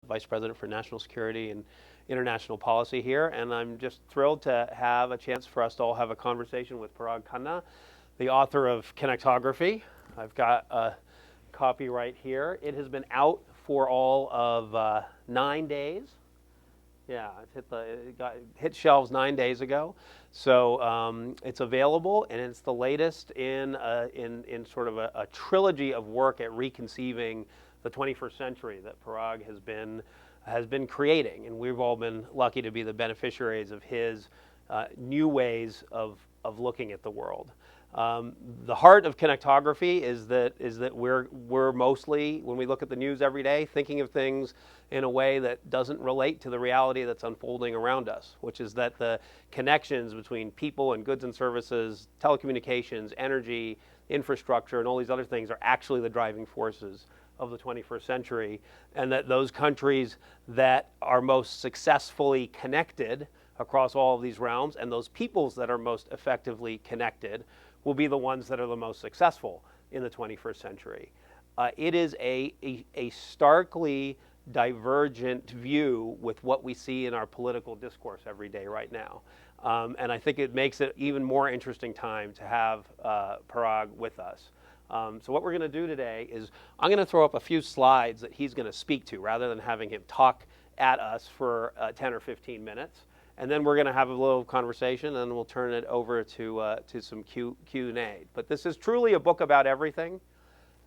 Vice President for National Security and International Policy here, and I'm just thrilled to have a chance for us to all have a conversation with Parag Khanna, the author of Connectography. I've got a copy right here. It has been out for all of 9 days. Yeah, it hit shelves 9 days ago. So it's available, and it's the latest in sort of a trilogy of work at reconceiving the 21st century that Parag has been creating, and we've all been lucky to be the beneficiaries of his new ways of looking at the world. The heart of Connectography is that we're mostly, when we look at the news every day, thinking of things in a way that doesn't relate to the reality that's unfolding around us, which is that the connections between people and goods and services, telecommunications, energy, infrastructure, and all these other things are actually the driving forces of the 21st century, and that those countries that are most successfully connected across all of these realms, and those peoples that are most effectively connected, will be the ones that are the most successful in the 21st century. It is a starkly divergent view with what we see in our political discourse every day right now. And I think it makes it even more interesting time to have Parag with us. So what we're going to do today is I'm going to throw up a few slides that he's going to speak to rather than having him talk at us for 10 or 15 minutes. And then we're going to have a little conversation, and we'll turn it over to some Q&A. But this is truly a book about everything,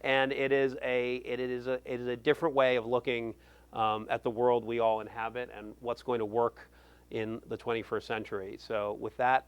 and it is a different way of looking at the world we all inhabit and what's going to work in the 21st century. So with that,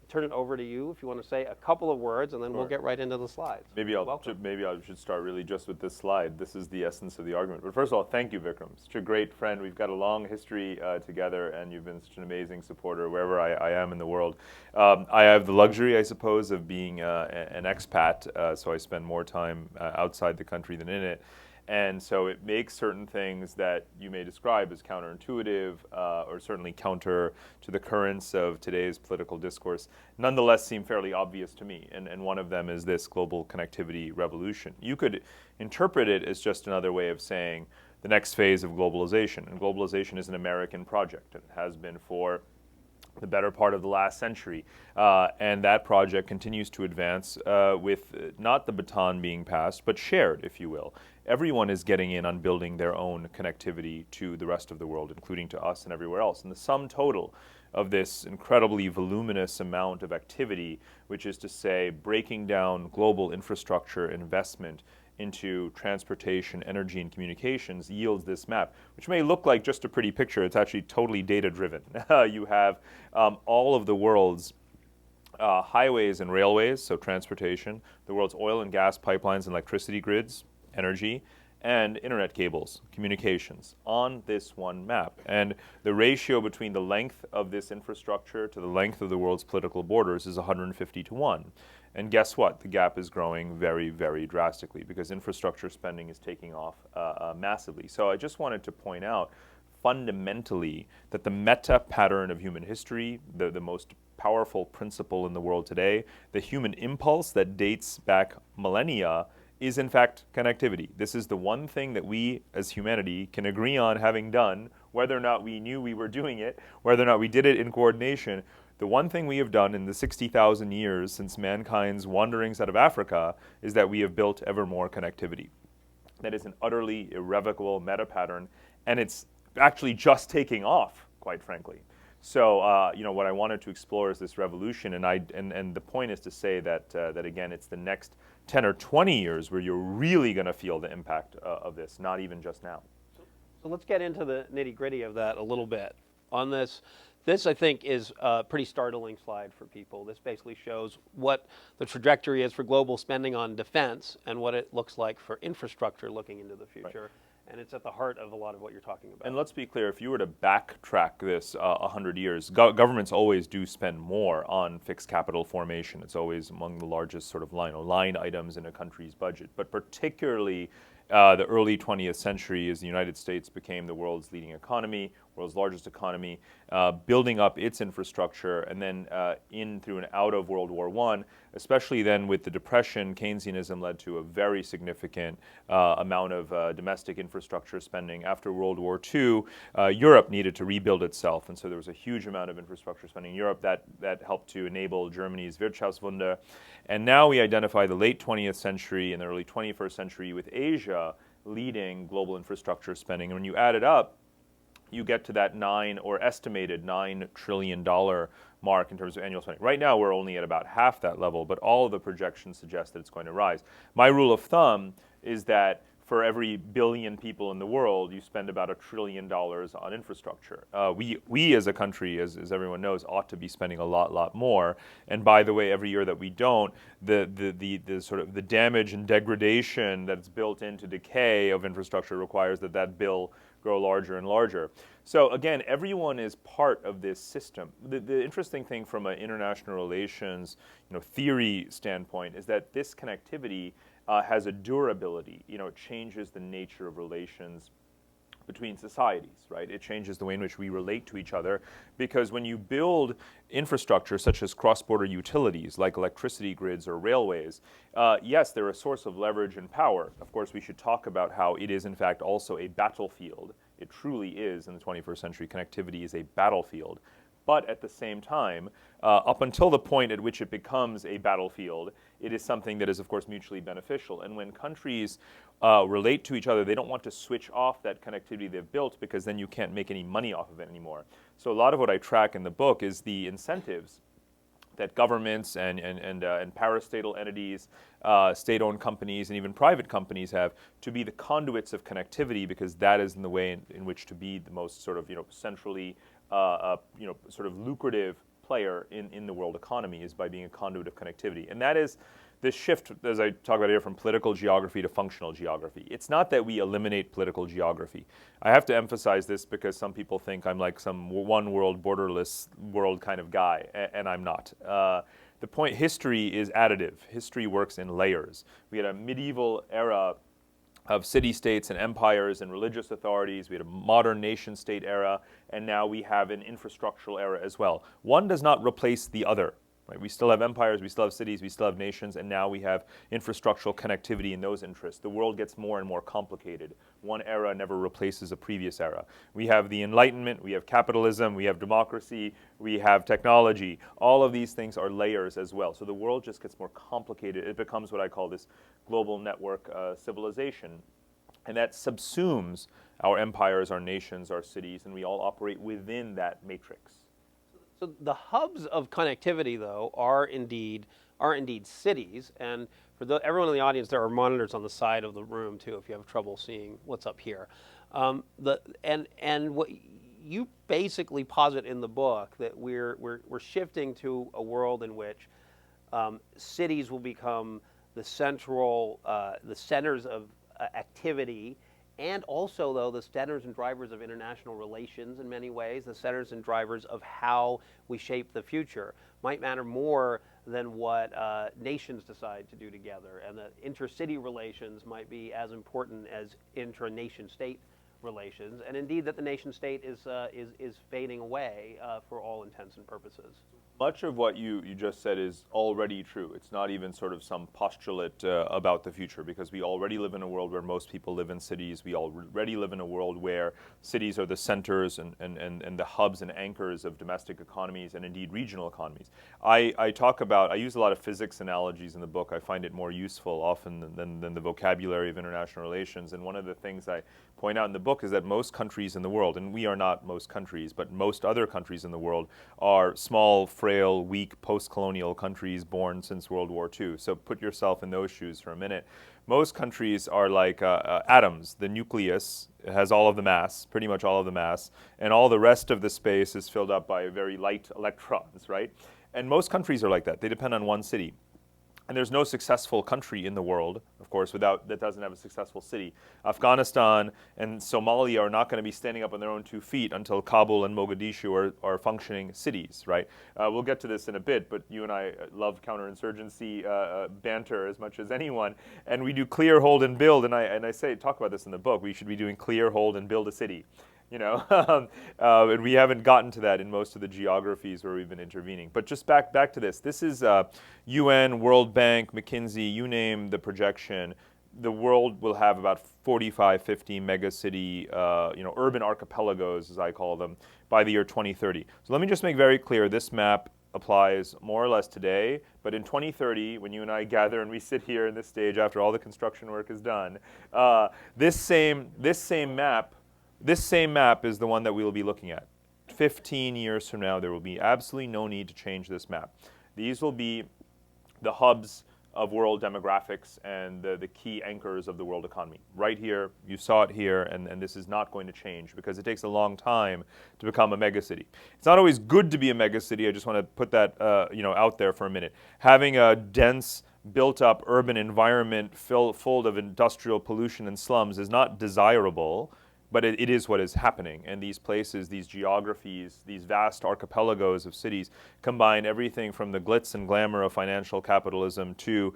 turn it over to you if you want to say a couple of words, and then we'll get right into the slides. Maybe I should start really just with this slide. This is the essence of the argument. But first of all, thank you, Vikram. Such a great friend. We've got a long history together, and you've been such an amazing supporter wherever I am in the world. I have the luxury, I suppose, of being an expat, so I spend more time outside the country than in it. And so it makes certain things that you may describe as counterintuitive or certainly counter to the currents of today's political discourse, nonetheless seem fairly obvious to me. And one of them is this global connectivity revolution. You could interpret it as just another way of saying the next phase of globalization. And globalization is an American project. It has been for the better part of the last century. And that project continues to advance with not the baton being passed, but shared, if you will. Everyone is getting in on building their own connectivity to the rest of the world, including to us and everywhere else. And the sum total of this incredibly voluminous amount of activity, which is to say breaking down global infrastructure investment into transportation, energy, and communications, yields this map, which may look like just a pretty picture. It's actually totally data-driven. You have all of the world's highways and railways, so transportation, the world's oil and gas pipelines and electricity grids, energy, and internet cables, communications, on this one map. And the ratio between the length of this infrastructure to the length of the world's political borders is 150 to 1. And guess what? The gap is growing very, very drastically because infrastructure spending is taking off massively. So I just wanted to point out fundamentally that the meta pattern of human history, the most powerful principle in the world today, the human impulse that dates back millennia, is in fact connectivity. This is the one thing that we as humanity can agree on having done, whether or not we knew we were doing it, whether or not we did it in coordination. The one thing we have done in the 60,000 years since mankind's wanderings out of Africa is that we have built ever more connectivity. That is an utterly irrevocable meta pattern, and it's actually just taking off, quite frankly. So, what I wanted to explore is this revolution, and the point is to say that again, it's the next 10 or 20 years where you're really going to feel the impact of this, not even just now. So let's get into the nitty-gritty of that a little bit. On this, I think, is a pretty startling slide for people. This basically shows what the trajectory is for global spending on defense and what it looks like for infrastructure looking into the future. Right. And it's at the heart of a lot of what you're talking about. And let's be clear, if you were to backtrack this 100 years, governments always do spend more on fixed capital formation. It's always among the largest sort of line items in a country's budget. But particularly the early 20th century, as the United States became the world's leading economy, world's largest economy, building up its infrastructure, and then in through and out of World War I, especially then with the Depression, Keynesianism led to a very significant amount of domestic infrastructure spending. After World War II, Europe needed to rebuild itself, and so there was a huge amount of infrastructure spending in Europe that helped to enable Germany's Wirtschaftswunder. And now we identify the late 20th century and the early 21st century with Asia leading global infrastructure spending. And when you add it up, you get to that estimated $9 trillion mark in terms of annual spending. Right now, we're only at about half that level, but all of the projections suggest that it's going to rise. My rule of thumb is that for every billion people in the world, you spend about $1 trillion on infrastructure. We as a country, as everyone knows, ought to be spending a lot more. And by the way, every year that we don't, the sort of the damage and degradation that's built into decay of infrastructure requires that bill grow larger and larger. So again, everyone is part of this system. The interesting thing from an international relations, theory standpoint is that this connectivity has a durability. It changes the nature of relations between societies, right? It changes the way in which we relate to each other, because when you build infrastructure such as cross-border utilities like electricity grids or railways, yes, they're a source of leverage and power. Of course, we should talk about how it is in fact also a battlefield. It truly is in the 21st century. Connectivity is a battlefield. But at the same time, up until the point at which it becomes a battlefield, it is something that is, of course, mutually beneficial. And when countries relate to each other, they don't want to switch off that connectivity they've built, because then you can't make any money off of it anymore. So a lot of what I track in the book is the incentives that governments and parastatal entities, state-owned companies, and even private companies have to be the conduits of connectivity, because that is in the way in which to be the most sort of centrally sort of lucrative player in the world economy, is by being a conduit of connectivity. And that is this shift, as I talk about here, from political geography to functional geography. It's not that we eliminate political geography. I have to emphasize this because some people think I'm like some one world, borderless world kind of guy, and I'm not. The point, history is additive. History works in layers. We had a medieval era of city-states and empires and religious authorities. We had a modern nation-state era, and now we have an infrastructural era as well. One does not replace the other. Right? We still have empires, we still have cities, we still have nations, and now we have infrastructural connectivity in those interests. The world gets more and more complicated. One era never replaces a previous era. We have the Enlightenment, we have capitalism, we have democracy, we have technology. All of these things are layers as well. So the world just gets more complicated. It becomes what I call this global network civilization. And that subsumes our empires, our nations, our cities, and we all operate within that matrix. So the hubs of connectivity, though, are indeed cities. And for everyone in the audience, there are monitors on the side of the room too, if you have trouble seeing what's up here. And what you basically posit in the book, that we're shifting to a world in which cities will become the centers of activity. And also, though, the centers and drivers of international relations in many ways, the centers and drivers of how we shape the future, might matter more than what nations decide to do together. And that intercity relations might be as important as intra-nation-state relations. And indeed, that the nation-state is fading away for all intents and purposes. Much of what you just said is already true. It's not even sort of some postulate about the future, because we already live in a world where most people live in cities. We already live in a world where cities are the centers and the hubs and anchors of domestic economies and indeed regional economies. I use a lot of physics analogies in the book. I find it more useful often than the vocabulary of international relations. And one of the things I point out in the book is that most countries in the world, and we are not most countries, but most other countries in the world are small, frail, weak, post-colonial countries born since World War II. So put yourself in those shoes for a minute. Most countries are like atoms. The nucleus has all of the mass, pretty much all of the mass, and all the rest of the space is filled up by very light electrons, right? And most countries are like that. They depend on one city. And there's no successful country in the world, of course, that doesn't have a successful city. Afghanistan and Somalia are not going to be standing up on their own 2 feet until Kabul and Mogadishu are functioning cities, right? We'll get to this in a bit, but you and I love counterinsurgency banter as much as anyone. And we do clear, hold, and build. And I talk about this in the book. We should be doing clear, hold, and build a city. you know, and we haven't gotten to that in most of the geographies where we've been intervening. But just back to this. This is UN, World Bank, McKinsey, you name the projection. The world will have about 45, 50 megacity, urban archipelagos, as I call them, by the year 2030. So let me just make very clear, this map applies more or less today, but in 2030, when you and I gather and we sit here in this stage after all the construction work is done, this same map is the one that we will be looking at. 15 years from now, there will be absolutely no need to change this map. These will be the hubs of world demographics and the key anchors of the world economy. Right here, you saw it here, and this is not going to change because it takes a long time to become a megacity. It's not always good to be a megacity. I just want to put that out there for a minute. Having a dense, built-up urban environment full of industrial pollution and slums is not desirable, but it is what is happening. And these places, these geographies, these vast archipelagos of cities combine everything from the glitz and glamour of financial capitalism to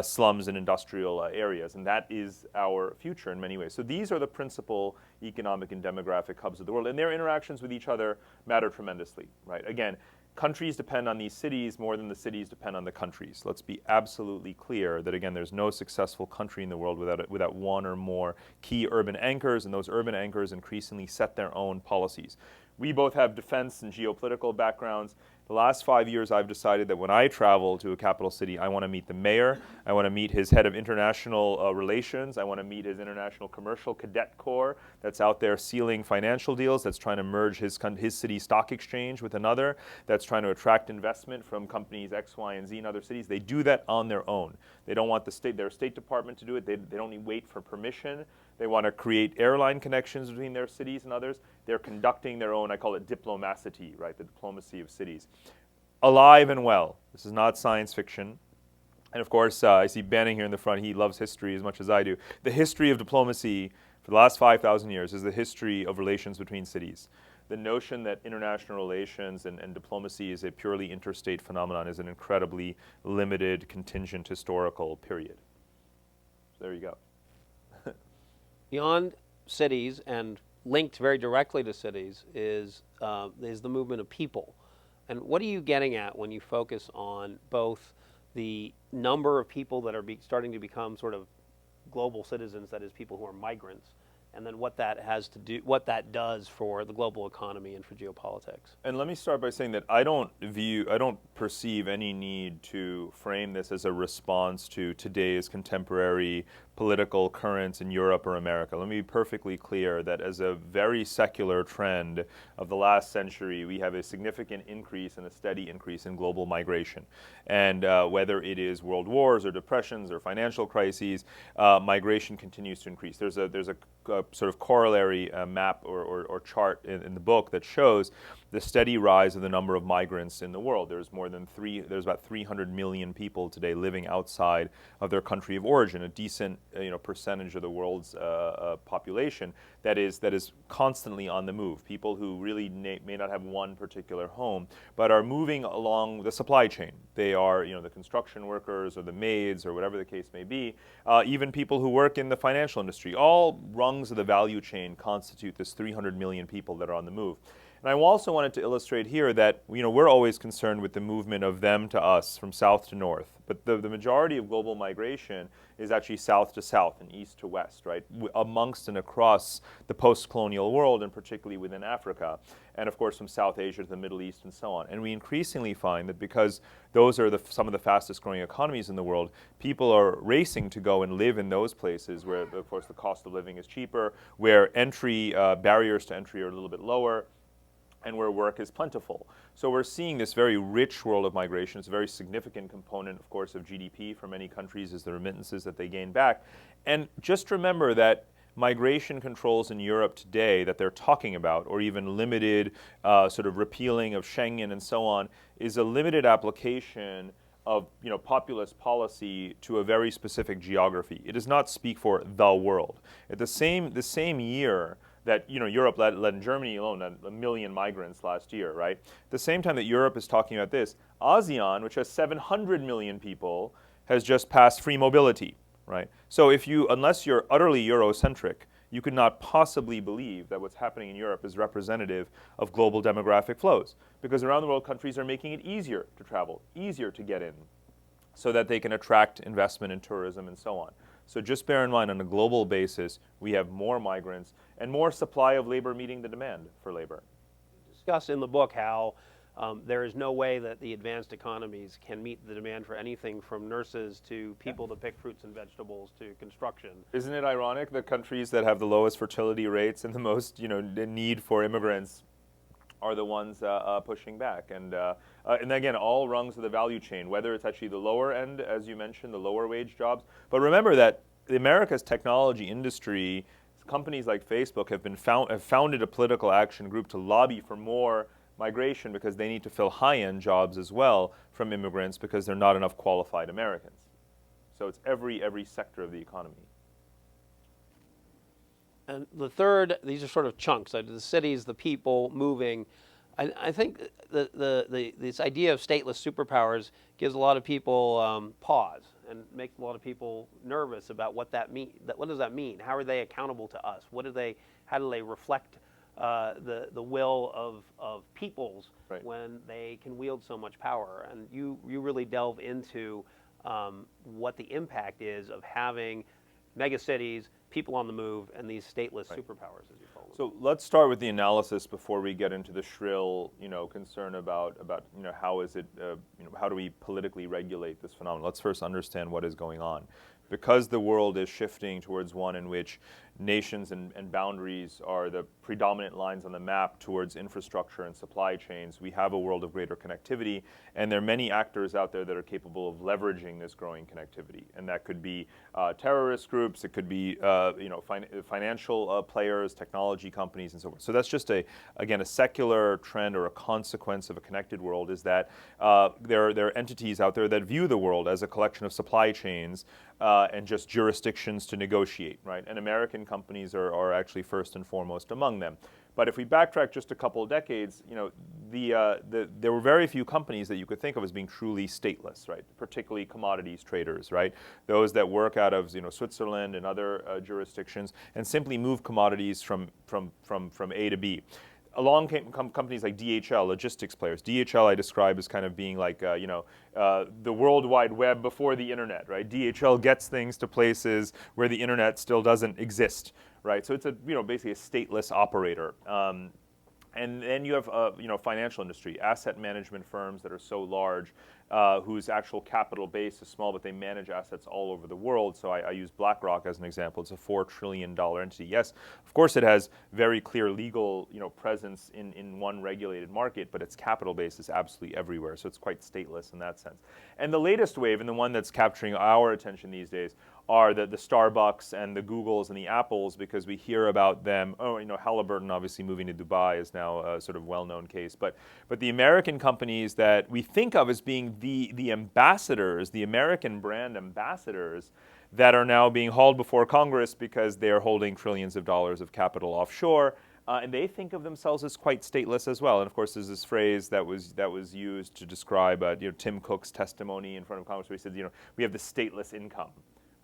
slums and industrial areas. And that is our future in many ways. So these are the principal economic and demographic hubs of the world. And their interactions with each other matter tremendously, right? Again, countries depend on these cities more than the cities depend on the countries. Let's be absolutely clear that, again, there's no successful country in the world without one or more key urban anchors, and those urban anchors increasingly set their own policies. We both have defense and geopolitical backgrounds. The last 5 years, I've decided that when I travel to a capital city, I want to meet the mayor, I want to meet his head of international relations, I want to meet his international commercial cadet corps that's out there sealing financial deals, that's trying to merge his city stock exchange with another, that's trying to attract investment from companies X, Y, and Z in other cities. They do that on their own. They don't want their State Department to do it. They don't need wait for permission. They want to create airline connections between their cities and others. They're conducting their own, I call it diplomacity, right? The diplomacy of cities. Alive and well. This is not science fiction. And of course, I see Banning here in the front. He loves history as much as I do. The history of diplomacy for the last 5,000 years is the history of relations between cities. The notion that international relations and diplomacy is a purely interstate phenomenon is an incredibly limited, contingent historical period. So there you go. Beyond cities and linked very directly to cities is the movement of people. And what are you getting at when you focus on both the number of people that are starting to become sort of global citizens, that is, people who are migrants, and then what that does for the global economy and for geopolitics? And let me start by saying that I don't perceive any need to frame this as a response to today's contemporary political currents in Europe or America. Let me be perfectly clear that as a very secular trend of the last century, we have a significant increase and a steady increase in global migration. And whether it is world wars or depressions or financial crises, migration continues to increase. There's a sort of corollary map or chart in the book that shows the steady rise of the number of migrants in the world. There's about 300 million people today living outside of their country of origin, a decent percentage of the world's population that is constantly on the move. People who really may not have one particular home, but are moving along the supply chain. They are the construction workers or the maids or whatever the case may be, even people who work in the financial industry. All rungs of the value chain constitute this 300 million people that are on the move. And I also wanted to illustrate here that we're always concerned with the movement of them to us, from south to north. But the majority of global migration is actually south to south and east to west, right? Amongst and across the post-colonial world, and particularly within Africa. And of course from South Asia to the Middle East and so on. And we increasingly find that because those are some of the fastest growing economies in the world, people are racing to go and live in those places where, of course, the cost of living is cheaper, where barriers to entry are a little bit lower, and where work is plentiful. So we're seeing this very rich world of migration. It's a very significant component, of course, of GDP for many countries is the remittances that they gain back. And just remember that migration controls in Europe today that they're talking about, or even limited sort of repealing of Schengen and so on, is a limited application of populist policy to a very specific geography. It does not speak for the world. At the same year that Europe let Germany alone 1 million migrants last year, right? At the same time that Europe is talking about this, ASEAN, which has 700 million people, has just passed free mobility, right? So unless you're utterly Eurocentric, you could not possibly believe that what's happening in Europe is representative of global demographic flows. Because around the world, countries are making it easier to travel, easier to get in, so that they can attract investment in tourism and so on. So just bear in mind, on a global basis, we have more migrants and more supply of labor meeting the demand for labor. Discuss in the book how there is no way that the advanced economies can meet the demand for anything from nurses to people to pick fruits and vegetables to construction. Isn't it ironic that countries that have the lowest fertility rates and the most, the need for immigrants are the ones pushing back? And again, all rungs of the value chain, whether it's actually the lower end, as you mentioned, the lower wage jobs. But remember that America's technology industry, companies like Facebook have founded a political action group to lobby for more migration because they need to fill high-end jobs as well from immigrants because there are not enough qualified Americans. So it's every sector of the economy. And the third, these are sort of chunks, the cities, the people moving. I think this idea of stateless superpowers gives a lot of people pause and makes a lot of people nervous about what that means. What does that mean? How are they accountable to us? How do they reflect the will of peoples when they can wield so much power? And you really delve into what the impact is of having megacities, people on the move, and these stateless superpowers, as you call them. So let's start with the analysis before we get into the shrill, concern about how is it, how do we politically regulate this phenomenon? Let's first understand what is going on. Because the world is shifting towards one in which nations and boundaries are the predominant lines on the map towards infrastructure and supply chains, we have a world of greater connectivity, and there are many actors out there that are capable of leveraging this growing connectivity. And that could be terrorist groups, it could be financial players, technology companies, and so forth. So that's just again a secular trend or a consequence of a connected world, is that there are entities out there that view the world as a collection of supply chains and just jurisdictions to negotiate, right? And American companies are actually first and foremost among them. But if we backtrack just a couple of decades, there were very few companies that you could think of as being truly stateless, right? Particularly commodities traders, right? Those that work out of Switzerland and other jurisdictions and simply move commodities from A to B. Along came companies like DHL, logistics players. DHL I describe as kind of being like, the World Wide Web before the internet, right? DHL gets things to places where the internet still doesn't exist, right? So it's basically a stateless operator. And then you have, financial industry, asset management firms that are so large, whose actual capital base is small, but they manage assets all over the world. So I use BlackRock as an example. It's a $4 trillion entity. Yes, of course it has very clear legal, presence in one regulated market, but its capital base is absolutely everywhere. So it's quite stateless in that sense. And the latest wave, and the one that's capturing our attention these days, are the Starbucks and the Googles and the Apples, because we hear about them. Halliburton obviously moving to Dubai is now a sort of well-known case. But the American companies that we think of as being the ambassadors, the American brand ambassadors, that are now being hauled before Congress because they are holding trillions of dollars of capital offshore. And they think of themselves as quite stateless as well. And of course, there's this phrase that was used to describe Tim Cook's testimony in front of Congress, where he said, we have the stateless income.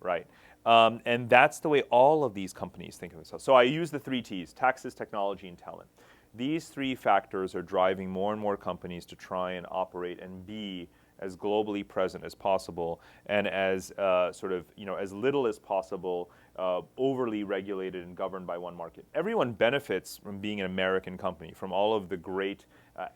Right. And that's the way all of these companies think of themselves. So I use the 3 T's: taxes, technology, and talent. These 3 factors are driving more and more companies to try and operate and be as globally present as possible, and as as little as possible overly regulated and governed by one market. Everyone benefits from being an American company, from all of the great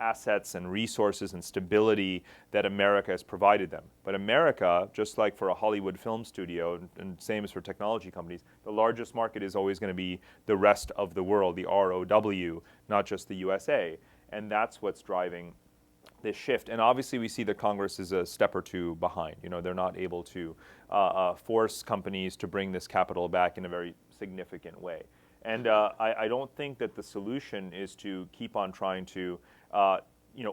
assets and resources and stability that America has provided them. But America, just like for a Hollywood film studio, and same as for technology companies, the largest market is always going to be the rest of the world, the ROW, not just the USA. And that's what's driving this shift. And obviously we see that Congress is a step or two behind. They're not able to force companies to bring this capital back in a very significant way. And I don't think that the solution is to keep on trying to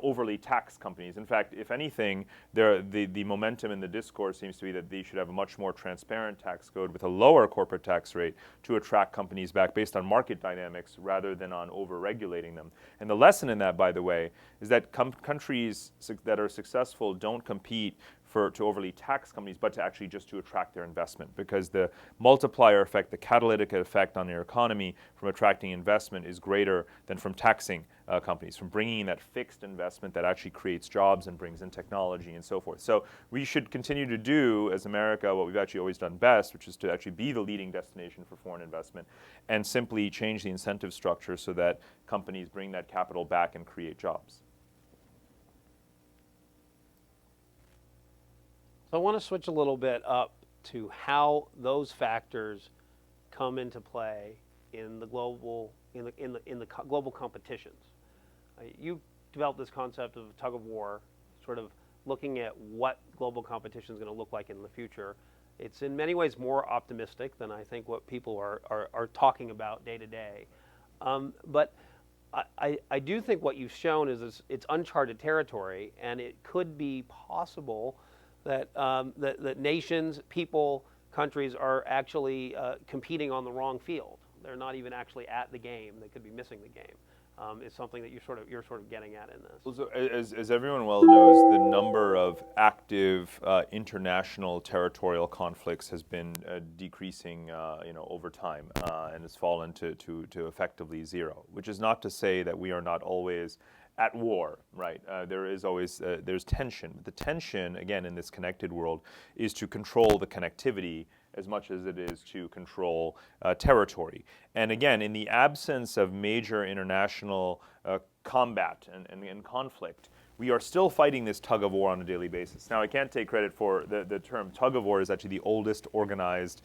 overly tax companies. In fact, if anything, the momentum in the discourse seems to be that they should have a much more transparent tax code with a lower corporate tax rate to attract companies back based on market dynamics rather than on over-regulating them. And the lesson in that, by the way, is that countries that are successful don't compete to overly tax companies, but to actually just to attract their investment, because the multiplier effect, the catalytic effect on your economy from attracting investment is greater than from taxing companies, from bringing in that fixed investment that actually creates jobs and brings in technology and so forth. So we should continue to do, as America, what we've actually always done best, which is to actually be the leading destination for foreign investment and simply change the incentive structure so that companies bring that capital back and create jobs. So I want to switch a little bit up to how those factors come into play in the global global competitions. You developed this concept of tug of war, sort of looking at what global competition is going to look like in the future. It's in many ways more optimistic than I think what people are talking about day to day. But I do think what you've shown is it's uncharted territory, and it could be possible that, that nations, people, countries are actually competing on the wrong field. They're not even actually at the game. They could be missing the game. Is something that you're sort of getting at in this. So as everyone well knows, the number of active international territorial conflicts has been decreasing, over time, and has fallen to effectively zero. Which is not to say that we are not always at war, right? There is always there's tension. But the tension, again, in this connected world, is to control the connectivity as much as it is to control territory. And again, in the absence of major international combat and conflict, we are still fighting this tug of war on a daily basis. Now, I can't take credit for the term tug of war is actually the oldest organized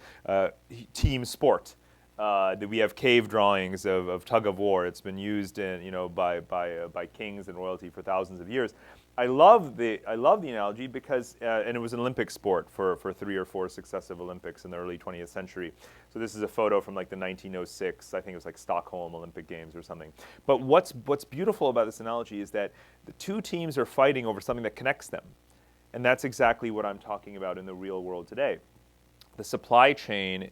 team sport. That we have cave drawings of tug of war. It's been used in, by kings and royalty for thousands of years. I love the analogy because, and it was an Olympic sport for 3 or 4 successive Olympics in the early 20th century. So this is a photo from like the 1906, I think it was like Stockholm Olympic Games or something. But what's beautiful about this analogy is that the two teams are fighting over something that connects them. And that's exactly what I'm talking about in the real world today. The supply chain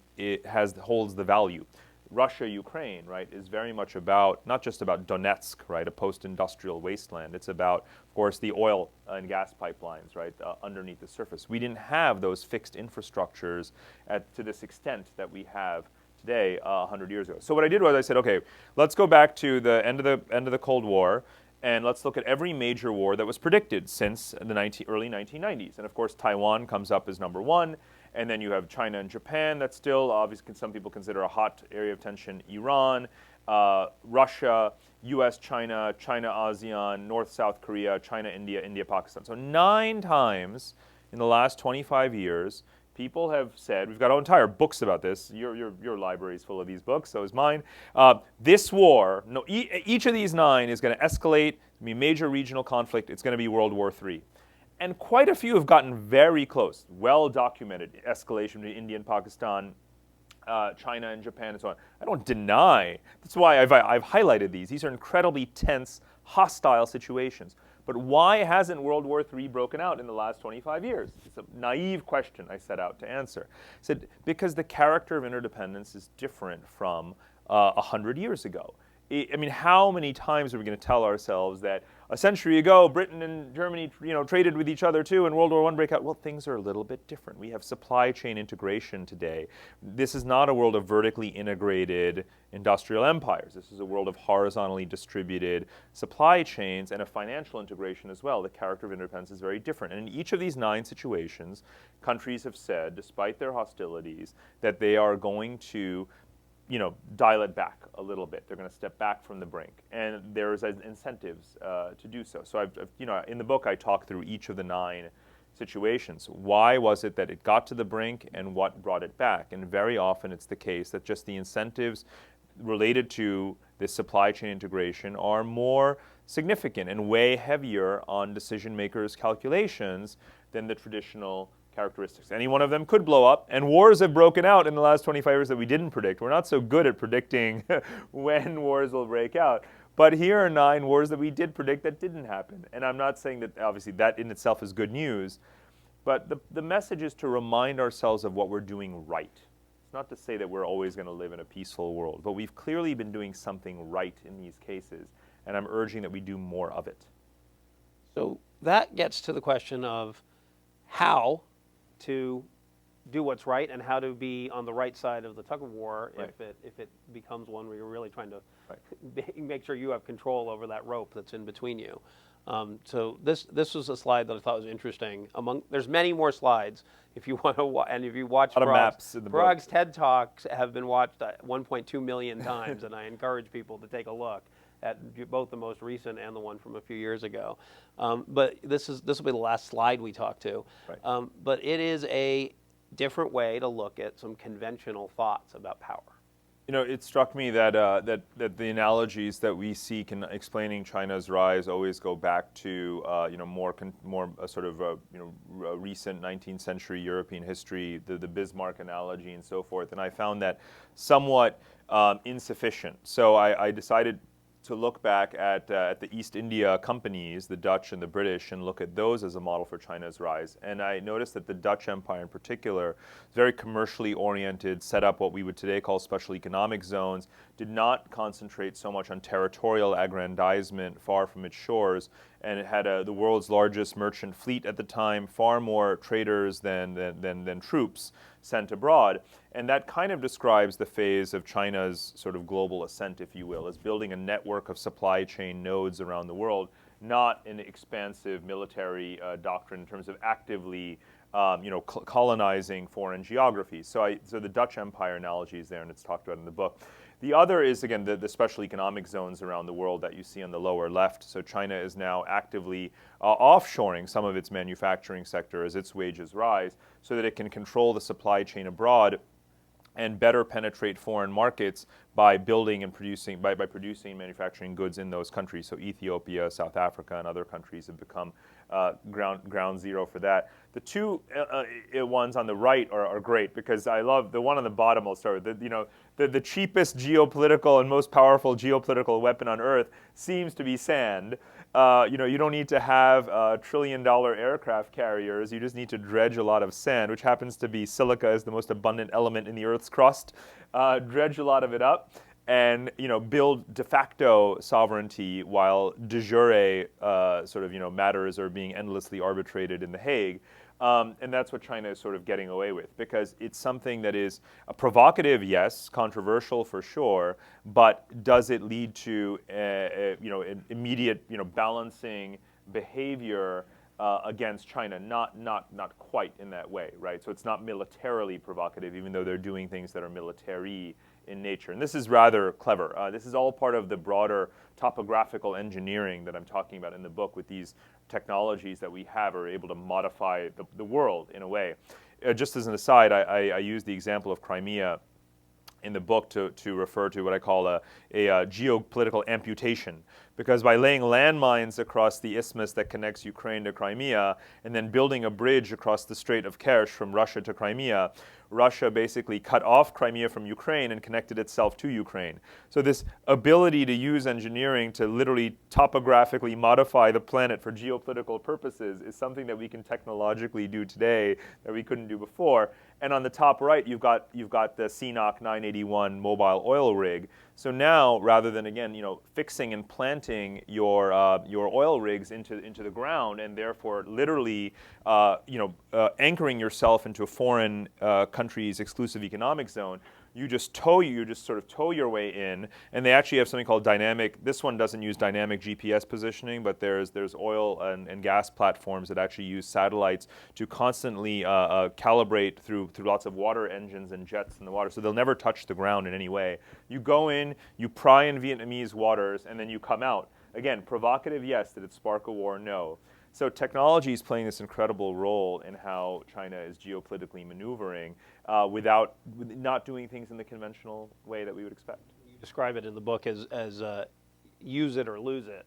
holds the value. Russia, Ukraine, right, is very much about, not just about Donetsk, right, a post-industrial wasteland. It's about, of course, the oil and gas pipelines, right, underneath the surface. We didn't have those fixed infrastructures to this extent that we have today 100 years ago. So what I did was I said, okay, let's go back to the end of the Cold War, and let's look at every major war that was predicted since the early 1990s. And of course, Taiwan comes up as number one. And then you have China and Japan. That's still, obviously, some people consider a hot area of tension. Iran, Russia, US, China, China, ASEAN, North, South Korea, China, India, India, Pakistan. So 9 times in the last 25 years, people have said, we've got entire books about this. Your library is full of these books, so is mine. This war, each of these 9 is going to escalate, be major regional conflict. It's going to be World War III. And quite a few have gotten very close, well-documented escalation between India and Pakistan, China and Japan and so on. I don't deny. That's why I've highlighted these. These are incredibly tense, hostile situations. But why hasn't World War III broken out in the last 25 years? It's a naive question I set out to answer. I said, because the character of interdependence is different from 100 years ago. I mean, how many times are we going to tell ourselves that a century ago, Britain and Germany, traded with each other too, and World War I break out? Well, things are a little bit different. We have supply chain integration today. This is not a world of vertically integrated industrial empires. This is a world of horizontally distributed supply chains and a financial integration as well. The character of interdependence is very different. And in each of these 9 situations, countries have said, despite their hostilities, that they are going to dial it back a little bit. They're going to step back from the brink, and there's incentives to do so. So in the book, I talk through each of the 9 situations. Why was it that it got to the brink, and what brought it back? And very often, it's the case that just the incentives related to this supply chain integration are more significant and weigh heavier on decision makers' calculations than the traditional characteristics. Any one of them could blow up, and wars have broken out in the last 25 years that we didn't predict. We're not so good at predicting when wars will break out. But here are 9 wars that we did predict that didn't happen. And I'm not saying that, obviously, that in itself is good news, but the message is to remind ourselves of what we're doing right. It's not to say that we're always going to live in a peaceful world, but we've clearly been doing something right in these cases, and I'm urging that we do more of it. So that gets to the question of how to do what's right and how to be on the right side of the tug of war Right. if it becomes one where you're really trying to Right. make sure you have control over that rope that's in between you. So this was a slide that I thought was interesting. There's many more slides if you want to, and if you watch A lot of maps in the book. Parag's TED Talks have been watched 1.2 million times, and I encourage people to take a look at both the most recent and the one from a few years ago. But this will be the last slide we talk to. Right. But it is a different way to look at some conventional thoughts about power. You know, it struck me that that the analogies that we seek in explaining China's rise always go back to more sort of recent 19th century European history, the Bismarck analogy and so forth. And I found that somewhat insufficient. So I decided to look back at the East India companies, the Dutch and the British, and look at those as a model for China's rise. And I noticed that the Dutch Empire in particular, very commercially oriented, set up what we would today call special economic zones, did not concentrate so much on territorial aggrandizement far from its shores, and it had the world's largest merchant fleet at the time, far more traders than troops sent abroad. And that kind of describes the phase of China's sort of global ascent, if you will, as building a network of supply chain nodes around the world, not an expansive military doctrine in terms of actively colonizing foreign geographies. So the Dutch Empire analogy is there, and it's talked about in the book. The other is, again, the special economic zones around the world that you see on the lower left. So China is now actively offshoring some of its manufacturing sector as its wages rise so that it can control the supply chain abroad and better penetrate foreign markets by building and producing, by producing and manufacturing goods in those countries. So Ethiopia, South Africa, and other countries have become ground zero for that. The two ones on the right are great because I love the one on the bottom. I'll start with the cheapest geopolitical and most powerful geopolitical weapon on earth seems to be sand. You don't need to have $1 trillion aircraft carriers. You just need to dredge a lot of sand, which happens to be silica is the most abundant element in the Earth's crust. Dredge a lot of it up and build de facto sovereignty while de jure matters are being endlessly arbitrated in The Hague. And that's what China is sort of getting away with because it's something that is provocative, yes, controversial for sure, but does it lead to an immediate balancing behavior against China? Not quite in that way, right? So it's not militarily provocative, even though they're doing things that are military in nature. And this is rather clever. This is all part of the broader topographical engineering that I'm talking about in the book with these technologies that we have are able to modify the world in a way. Just as an aside, I use the example of Crimea in the book to refer to what I call a geopolitical amputation. Because by laying landmines across the isthmus that connects Ukraine to Crimea and then building a bridge across the Strait of Kerch from Russia to Crimea, Russia basically cut off Crimea from Ukraine and connected itself to Ukraine. So this ability to use engineering to literally topographically modify the planet for geopolitical purposes is something that we can technologically do today that we couldn't do before. And on the top right, you've got the CNOC 981 mobile oil rig. So now, rather than again, fixing and planting your oil rigs into the ground, and therefore literally, anchoring yourself into a foreign country's exclusive economic zone, you just sort of tow your way in, and they actually have something called dynamic. This one doesn't use dynamic GPS positioning, but there's oil and gas platforms that actually use satellites to constantly calibrate through lots of water engines and jets in the water, so they'll never touch the ground in any way. You go in, you pry in Vietnamese waters, and then you come out. Again, provocative, yes. Did it spark a war? No. So technology is playing this incredible role in how China is geopolitically maneuvering without not doing things in the conventional way that we would expect. You describe it in the book as use it or lose it.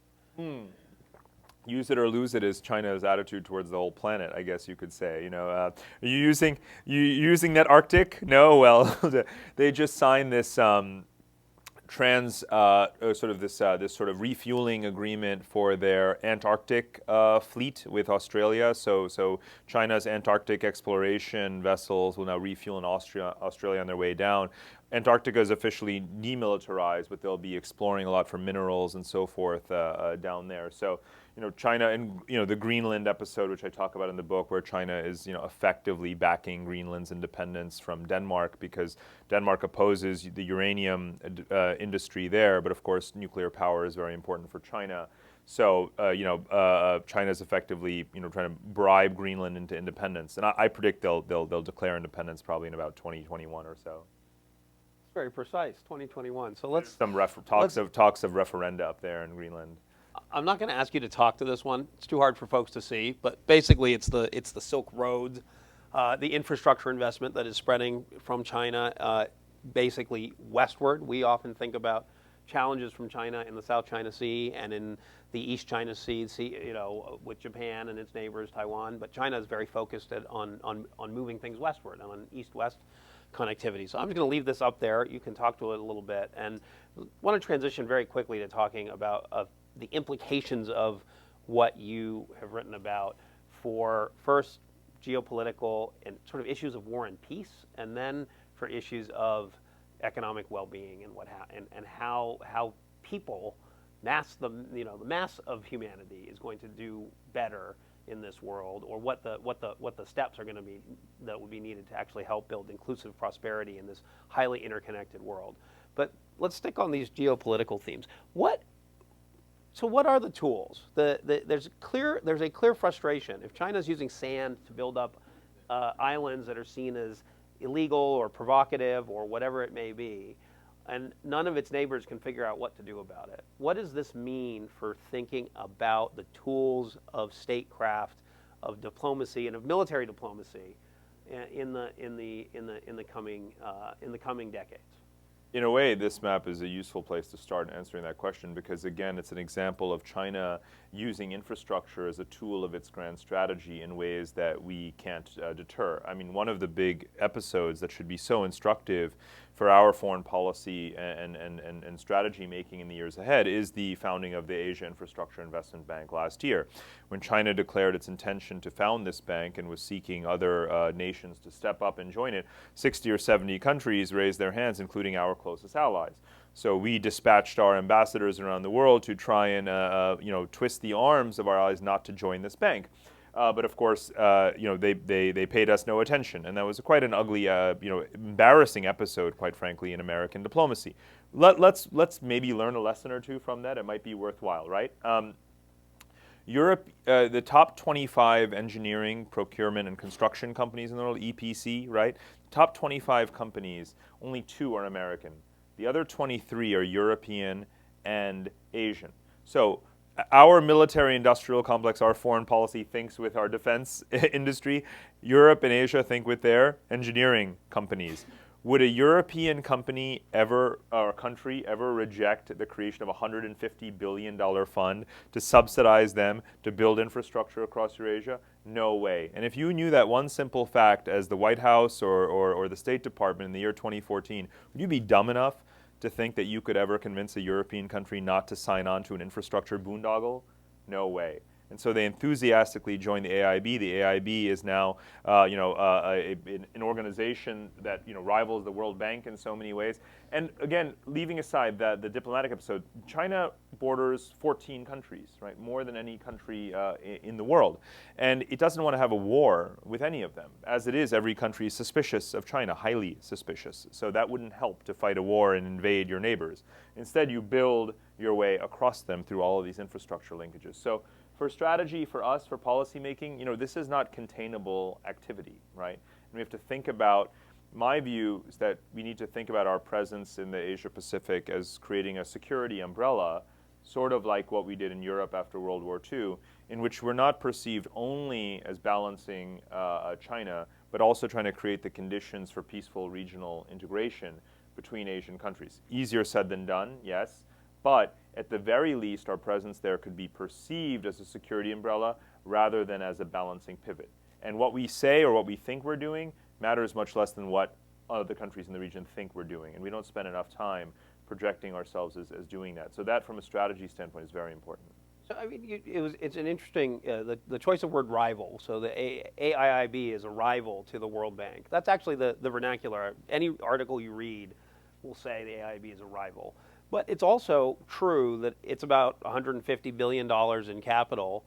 Use it or lose it is China's attitude towards the whole planet, I guess you could say. Are you using that Arctic? No, well, they just signed this this sort of refueling agreement for their Antarctic fleet with Australia. So China's Antarctic exploration vessels will now refuel in Australia on their way down. Antarctica is officially demilitarized, but they'll be exploring a lot for minerals and so forth down there. So, China and the Greenland episode, which I talk about in the book, where China is effectively backing Greenland's independence from Denmark because Denmark opposes the uranium industry there, but of course nuclear power is very important for China. So, China is effectively, trying to bribe Greenland into independence, and I predict they'll declare independence probably in about 2021 or so. It's very precise, 2021. So let's Some talks of referenda up there in Greenland. I'm not going to ask you to talk to this one. It's too hard for folks to see. But basically, it's the Silk Road, the infrastructure investment that is spreading from China, basically westward. We often think about challenges from China in the South China Sea and in the East China Sea, with Japan and its neighbors, Taiwan. But China is very focused on moving things westward, on east-west connectivity. So I'm just going to leave this up there. You can talk to it a little bit, and want to transition very quickly to talking about the implications of what you have written about for first geopolitical and sort of issues of war and peace, and then for issues of economic well-being and how people, the mass of humanity is going to do better in this world, or what the steps are going to be that would be needed to actually help build inclusive prosperity in this highly interconnected world. But let's stick on these geopolitical themes. So what are the tools? There's a clear frustration. If China's using sand to build up islands that are seen as illegal or provocative or whatever it may be, and none of its neighbors can figure out what to do about it. What does this mean for thinking about the tools of statecraft, of diplomacy, and of military diplomacy in the coming decades? In a way, this map is a useful place to start answering that question because, again, it's an example of China using infrastructure as a tool of its grand strategy in ways that we can't deter. I mean, one of the big episodes that should be so instructive for our foreign policy and strategy making in the years ahead is the founding of the Asia Infrastructure Investment Bank last year, when China declared its intention to found this bank and was seeking other nations to step up and join it. 60 or 70 countries raised their hands, including our closest allies. So we dispatched our ambassadors around the world to try and twist the arms of our allies not to join this bank. But of course, they paid us no attention, and that was quite an ugly, embarrassing episode, quite frankly, in American diplomacy. Let's maybe learn a lesson or two from that. It might be worthwhile, right? Europe, the top 25 engineering, procurement, and construction companies in the world, EPC, right? Top 25 companies, only 2 are American. The other 23 are European and Asian. So our military-industrial complex, our foreign policy thinks with our defense industry. Europe and Asia think with their engineering companies. Would a European company or country ever reject the creation of a $150 billion fund to subsidize them to build infrastructure across Eurasia? No way. And if you knew that one simple fact as the White House or the State Department in the year 2014, would you be dumb enough to think that you could ever convince a European country not to sign on to an infrastructure boondoggle? No way. And so they enthusiastically joined the AIB. The AIB is now, an organization that rivals the World Bank in so many ways. And again, leaving aside the diplomatic episode, China borders 14 countries, right? More than any country in the world, and it doesn't want to have a war with any of them. As it is, every country is suspicious of China, highly suspicious. So that wouldn't help to fight a war and invade your neighbors. Instead, you build your way across them through all of these infrastructure linkages. So for strategy, for us, for policy making, this is not containable activity, right? And we have to think about, my view is that we need to think about our presence in the Asia Pacific as creating a security umbrella, sort of like what we did in Europe after World War II, in which we're not perceived only as balancing China, but also trying to create the conditions for peaceful regional integration between Asian countries. Easier said than done, yes, but at the very least, our presence there could be perceived as a security umbrella rather than as a balancing pivot. And what we say or what we think we're doing matters much less than what other countries in the region think we're doing. And we don't spend enough time projecting ourselves as doing that. So that, from a strategy standpoint, is very important. So I mean, it's an interesting, the choice of word rival. So the AIIB is a rival to the World Bank. That's actually the vernacular. Any article you read will say the AIB is a rival. But it's also true that it's about $150 billion in capital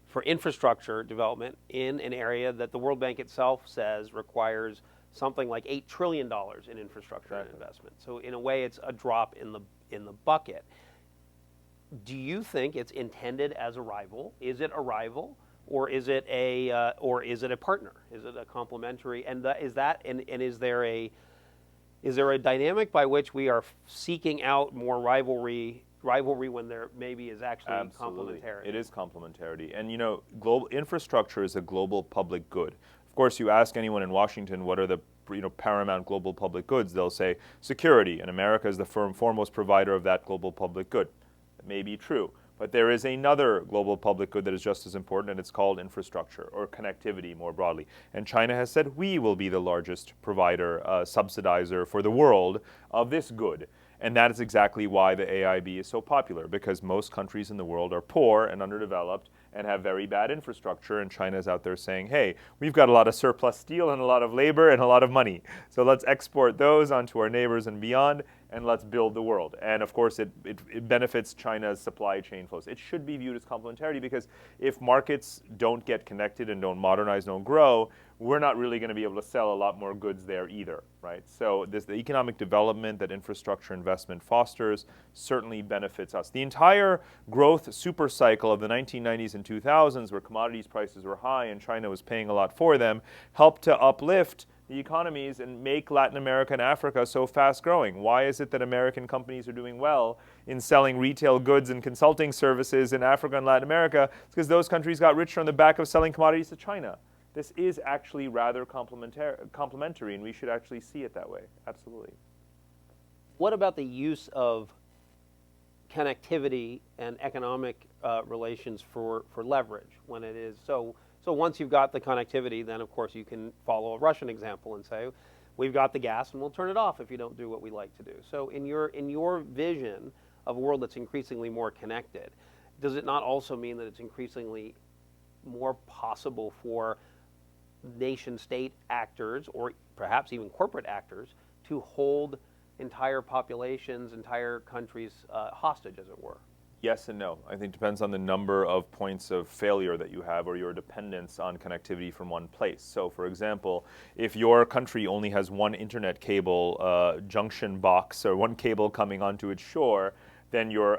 for infrastructure development in an area that the World Bank itself says requires something like $8 trillion in infrastructure and investment. So in a way, it's a drop in the bucket. Do you think it's intended as a rival? Is it a rival, or is it a partner? Is it a complementary? And is there a dynamic by which we are seeking out more rivalry when there maybe is actually complementarity? It is complementarity. And global infrastructure is a global public good. Of course, you ask anyone in Washington what are the paramount global public goods, they'll say security, and America is the foremost provider of that global public good. That may be true. But there is another global public good that is just as important, and it's called infrastructure or connectivity more broadly. And China has said we will be the largest provider, subsidizer for the world of this good. And that is exactly why the AIB is so popular, because most countries in the world are poor and underdeveloped and have very bad infrastructure, and China is out there saying, hey, we've got a lot of surplus steel and a lot of labor and a lot of money. So let's export those onto our neighbors and beyond, and let's build the world. And of course, it benefits China's supply chain flows. It should be viewed as complementarity, because if markets don't get connected and don't modernize, don't grow, we're not really going to be able to sell a lot more goods there either, right? So the economic development that infrastructure investment fosters certainly benefits us. The entire growth super cycle of the 1990s and 2000s, where commodities prices were high and China was paying a lot for them, helped to uplift the economies and make Latin America and Africa so fast growing. Why is it that American companies are doing well in selling retail goods and consulting services in Africa and Latin America? It's because those countries got richer on the back of selling commodities to China. This is actually rather complementary, and we should actually see it that way. Absolutely. What about the use of connectivity and economic relations for leverage when it is so? So once you've got the connectivity, then of course you can follow a Russian example and say, we've got the gas and we'll turn it off if you don't do what we like to do. So in your vision of a world that's increasingly more connected, does it not also mean that it's increasingly more possible for nation-state actors, or perhaps even corporate actors, to hold entire populations, entire countries hostage, as it were? Yes and no. I think it depends on the number of points of failure that you have or your dependence on connectivity from one place. So for example, if your country only has one internet cable junction box or one cable coming onto its shore, then you're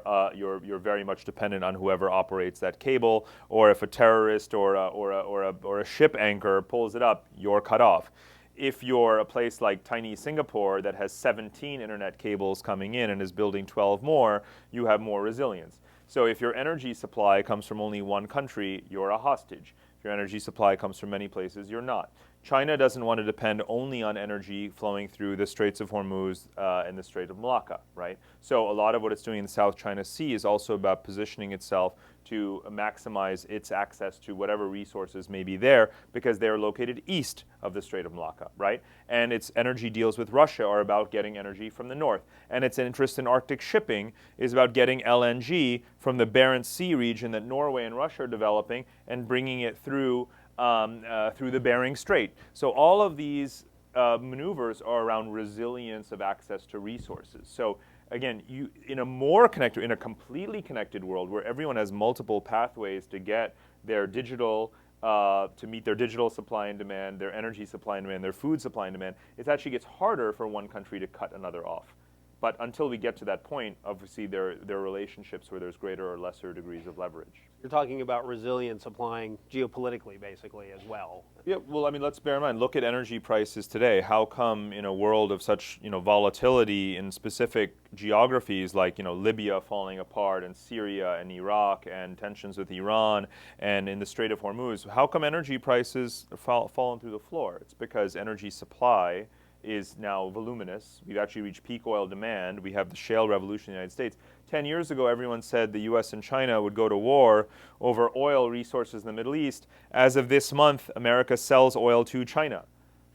very much dependent on whoever operates that cable. Or if a terrorist or a ship anchor pulls it up, you're cut off. If you're a place like tiny Singapore that has 17 internet cables coming in and is building 12 more, you have more resilience. So if your energy supply comes from only one country, you're a hostage. If your energy supply comes from many places, you're not. China doesn't want to depend only on energy flowing through the Straits of Hormuz and the Strait of Malacca, right? So a lot of what it's doing in the South China Sea is also about positioning itself to maximize its access to whatever resources may be there, because they're located east of the Strait of Malacca, right? And its energy deals with Russia are about getting energy from the north. And its interest in Arctic shipping is about getting LNG from the Barents Sea region that Norway and Russia are developing and bringing it through the Bering Strait. So all of these maneuvers are around resilience of access to resources. So again, in a completely connected world where everyone has multiple pathways to get their digital, to meet their digital supply and demand, their energy supply and demand, their food supply and demand, it actually gets harder for one country to cut another off. But until we get to that point, obviously there are relationships where there's greater or lesser degrees of leverage. You're talking about resilience applying geopolitically, basically, as well. Yeah, well, I mean, let's bear in mind, look at energy prices today. How come in a world of such, volatility in specific geographies like, Libya falling apart and Syria and Iraq and tensions with Iran and in the Strait of Hormuz, how come energy prices have fallen through the floor? It's because energy supply is now voluminous. We've actually reached peak oil demand. We have the shale revolution in the United States. 10 years ago, everyone said the US and China would go to war over oil resources in the Middle East. As of this month, America sells oil to China,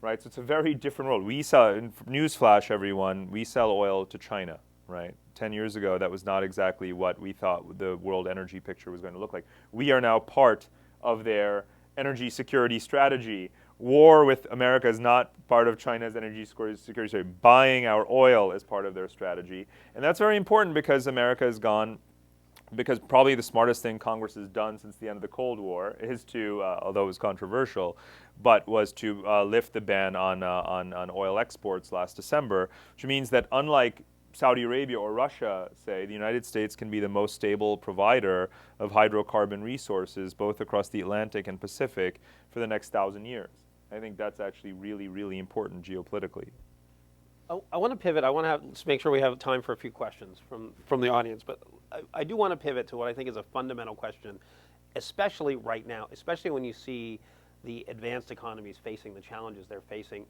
right? So it's a very different world. We sell, newsflash everyone, we sell oil to China, right? 10 years ago, that was not exactly what we thought the world energy picture was going to look like. We are now part of their energy security strategy, war with America is not part of China's energy security strategy. Buying our oil is part of their strategy. And that's very important because America has gone, because probably the smartest thing Congress has done since the end of the Cold War is to, although it was controversial, but was to lift the ban on oil exports last December, which means that unlike Saudi Arabia or Russia, say, the United States can be the most stable provider of hydrocarbon resources, both across the Atlantic and Pacific, for the next 1,000 years. I think that's actually really, really important geopolitically. I want to pivot. I want to make sure we have time for a few questions from the audience, but I do want to pivot to what I think is a fundamental question, especially right now, especially when you see the advanced economies facing the challenges they're facing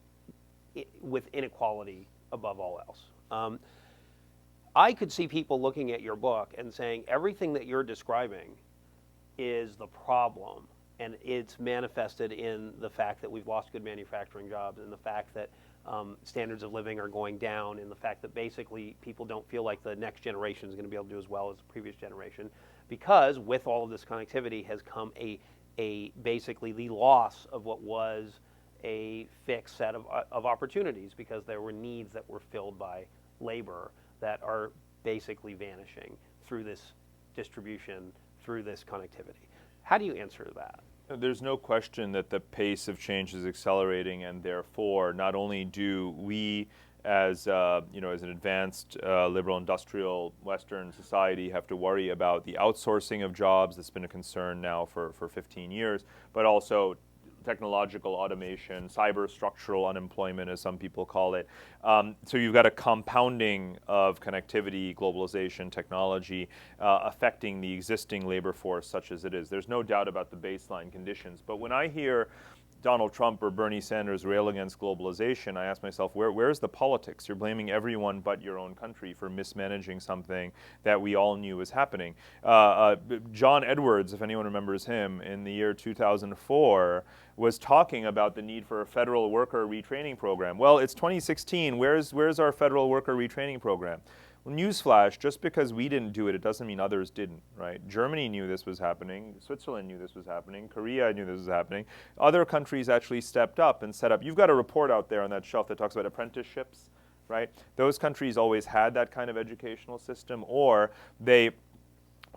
with inequality above all else. I could see people looking at your book and saying everything that you're describing is the problem, and it's manifested in the fact that we've lost good manufacturing jobs, and the fact that standards of living are going down, and the fact that basically people don't feel like the next generation is going to be able to do as well as the previous generation, because with all of this connectivity has come a basically the loss of what was a fixed set of opportunities, because there were needs that were filled by labor that are basically vanishing through this distribution, through this connectivity. How do you answer that? There's no question that the pace of change is accelerating, and therefore, not only do we, as as an advanced liberal industrial Western society, have to worry about the outsourcing of jobs that's been a concern now for 15 years, but also technological automation, cyber structural unemployment, as some people call it. So you've got a compounding of connectivity, globalization, technology affecting the existing labor force such as it is. There's no doubt about the baseline conditions. But when I hear Donald Trump or Bernie Sanders rail against globalization, I ask myself, where's the politics? You're blaming everyone but your own country for mismanaging something that we all knew was happening. John Edwards, if anyone remembers him, in the year 2004, was talking about the need for a federal worker retraining program. Well, it's 2016. Where's our federal worker retraining program? Well, newsflash, just because we didn't do it, it doesn't mean others didn't, right? Germany knew this was happening. Switzerland knew this was happening. Korea knew this was happening. Other countries actually stepped up and set up. You've got a report out there on that shelf that talks about apprenticeships, right? Those countries always had that kind of educational system, or they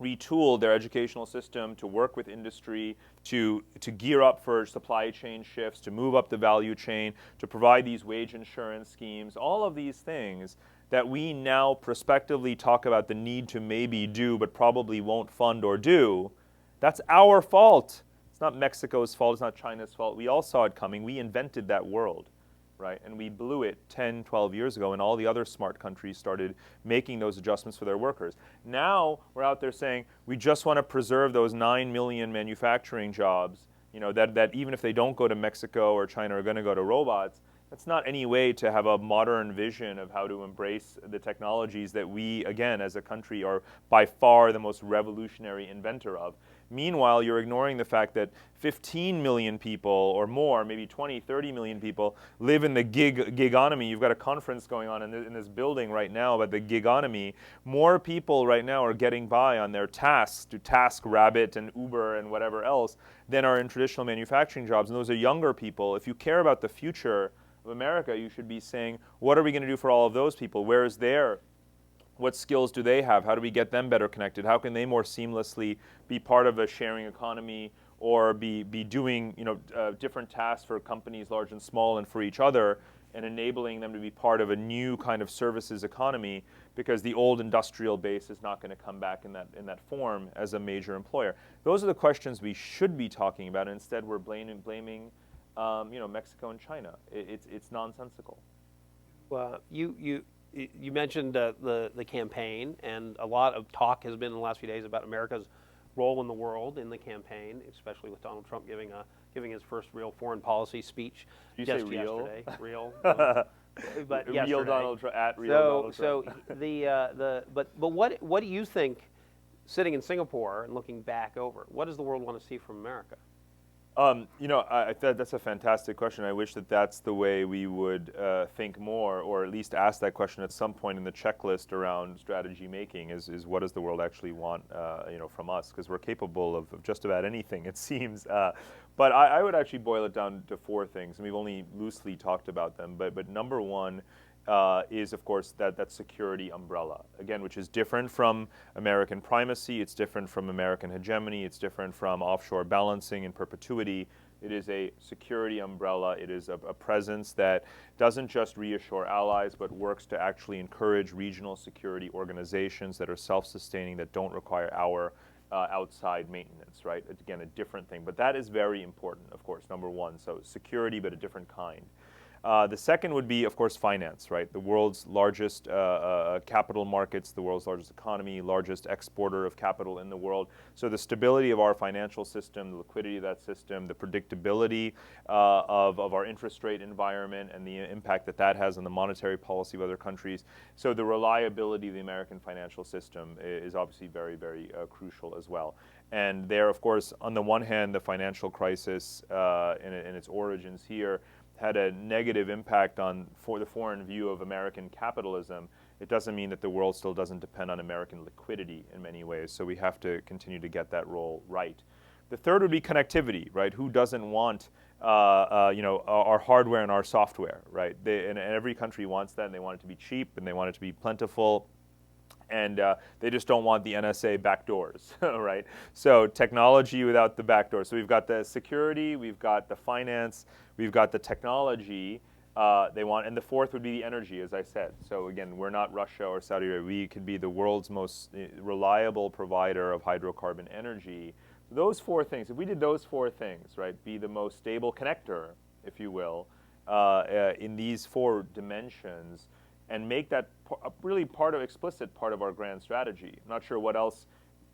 retooled their educational system to work with industry, to gear up for supply chain shifts, to move up the value chain, to provide these wage insurance schemes, all of these things that we now prospectively talk about the need to maybe do but probably won't fund or do. That's our fault. It's not Mexico's fault. It's not China's fault. We all saw it coming. We invented that world, right? And we blew it 10, 12 years ago, and all the other smart countries started making those adjustments for their workers. Now we're out there saying we just want to preserve those 9 million manufacturing jobs, that even if they don't go to Mexico or China are going to go to robots. That's not any way to have a modern vision of how to embrace the technologies that we, again, as a country, are by far the most revolutionary inventor of. Meanwhile, you're ignoring the fact that 15 million people or more, maybe 20, 30 million people, live in the gigonomy. You've got a conference going on in this building right now about the gigonomy. More people right now are getting by on their tasks, to TaskRabbit and Uber and whatever else, than are in traditional manufacturing jobs. And those are younger people. If you care about the future of America, you should be saying, what are we going to do for all of those people? Where is what skills do they have? How do we get them better connected? How can they more seamlessly be part of a sharing economy, or be doing different tasks for companies large and small and for each other, and enabling them to be part of a new kind of services economy, because the old industrial base is not going to come back in that form as a major employer. Those are the questions we should be talking about. Instead, we're blaming Mexico and China. It's nonsensical. Well, you mentioned the campaign, and a lot of talk has been in the last few days about America's role in the world in the campaign, especially with Donald Trump giving his first real foreign policy speech just yesterday. Real, but yesterday. Real Donald Trump at real Donald Trump. But what do you think, sitting in Singapore and looking back over, what does the world want to see from America? That's a fantastic question. I wish that that's the way we would think more, or at least ask that question at some point in the checklist around strategy making. Is what does the world actually want, from us? Because we're capable of just about anything, it seems. But I would actually boil it down to four things, and we've only loosely talked about them. But number one is, of course, that security umbrella, again, which is different from American primacy, it's different from American hegemony, it's different from offshore balancing in perpetuity. It is a security umbrella. It is a presence that doesn't just reassure allies, but works to actually encourage regional security organizations that are self-sustaining, that don't require our outside maintenance, right? Again, a different thing. But that is very important, of course, number one. So security, but a different kind. The second would be, of course, finance, right? The world's largest capital markets, the world's largest economy, largest exporter of capital in the world. So the stability of our financial system, the liquidity of that system, the predictability of our interest rate environment and the impact that that has on the monetary policy of other countries. So the reliability of the American financial system is obviously very, very crucial as well. And there, of course, on the one hand, the financial crisis in its origins here had a negative impact for the foreign view of American capitalism. It doesn't mean that the world still doesn't depend on American liquidity in many ways, so we have to continue to get that role right. The third would be connectivity, right? Who doesn't want our hardware and our software, right? And every country wants that, and they want it to be cheap, and they want it to be plentiful, and they just don't want the NSA backdoors, right? So technology without the backdoor. So we've got the security, we've got the finance, we've got the technology and the fourth would be the energy, as I said. So again, we're not Russia or Saudi Arabia. We could be the world's most reliable provider of hydrocarbon energy. Those four things, if we did those four things, right, be the most stable connector, if you will, in these four dimensions, and make that really explicit part of our grand strategy. I'm not sure what else.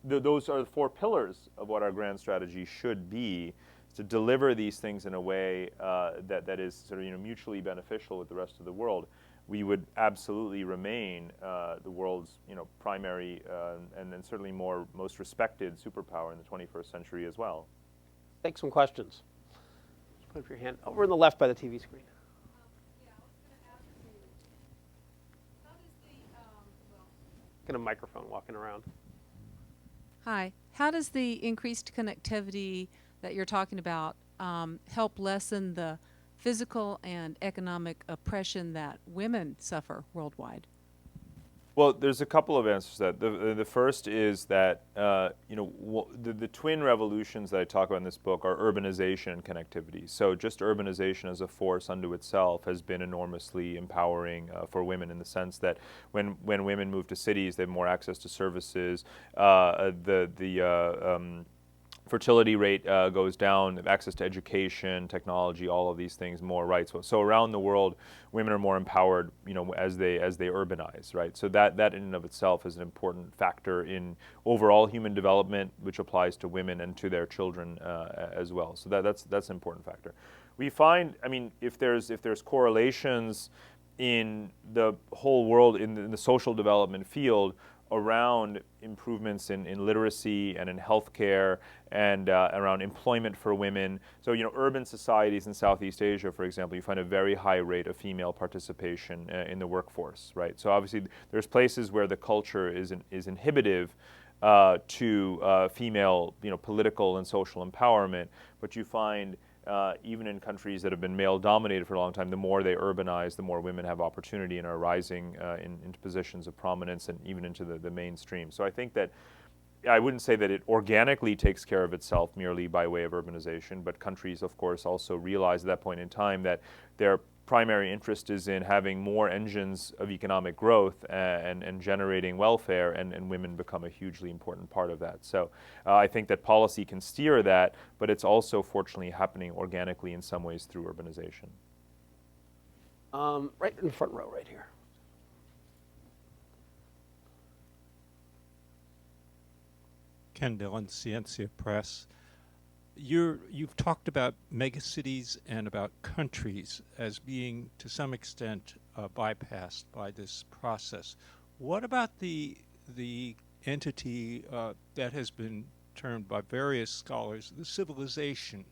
Those are the four pillars of what our grand strategy should be, to deliver these things in a way that is sort of mutually beneficial with the rest of the world. We would absolutely remain the world's primary and then certainly most respected superpower in the 21st century as well. Take some questions. Put up your hand over on the left by the TV screen. Get a microphone walking around. Hi. How does the increased connectivity that you're talking about help lessen the physical and economic oppression that women suffer worldwide? Well, there's a couple of answers to that. The first is that the twin revolutions that I talk about in this book are urbanization and connectivity. So just urbanization as a force unto itself has been enormously empowering for women, in the sense that when women move to cities, they have more access to services. Fertility rate goes down, access to education, technology, all of these things, more rights. So around the world, women are more empowered, as they urbanize, right? So that in and of itself is an important factor in overall human development, which applies to women and to their children as well. So that's an important factor. We find, if there's correlations in the whole world in the social development field around improvements in literacy and in healthcare and around employment for women. So, urban societies in Southeast Asia, for example, you find a very high rate of female participation in the workforce, right? So obviously there's places where the culture is inhibitive to female, political and social empowerment, but you find even in countries that have been male-dominated for a long time, the more they urbanize, the more women have opportunity and are rising into positions of prominence and even into the mainstream. So I think that I wouldn't say that it organically takes care of itself merely by way of urbanization, but countries, of course, also realize at that point in time that their primary interest is in having more engines of economic growth and generating welfare, and women become a hugely important part of that. So I think that policy can steer that, but it's also fortunately happening organically in some ways through urbanization. Right in the front row, right here. Ken Dillon, Ciencia Press. You've talked about megacities and about countries as being, to some extent, bypassed by this process. What about the entity that has been termed by various scholars the civilization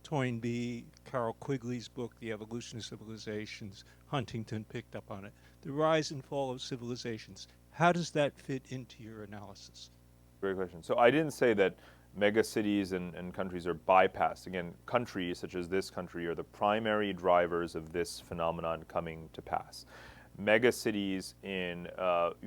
Toynbee, Carol Quigley's book, The Evolution of Civilizations, Huntington picked up on it. The rise and fall of civilizations. How does that fit into your analysis? Great question. So I didn't say that megacities and countries are bypassed. Again, countries such as this country are the primary drivers of this phenomenon coming to pass. Megacities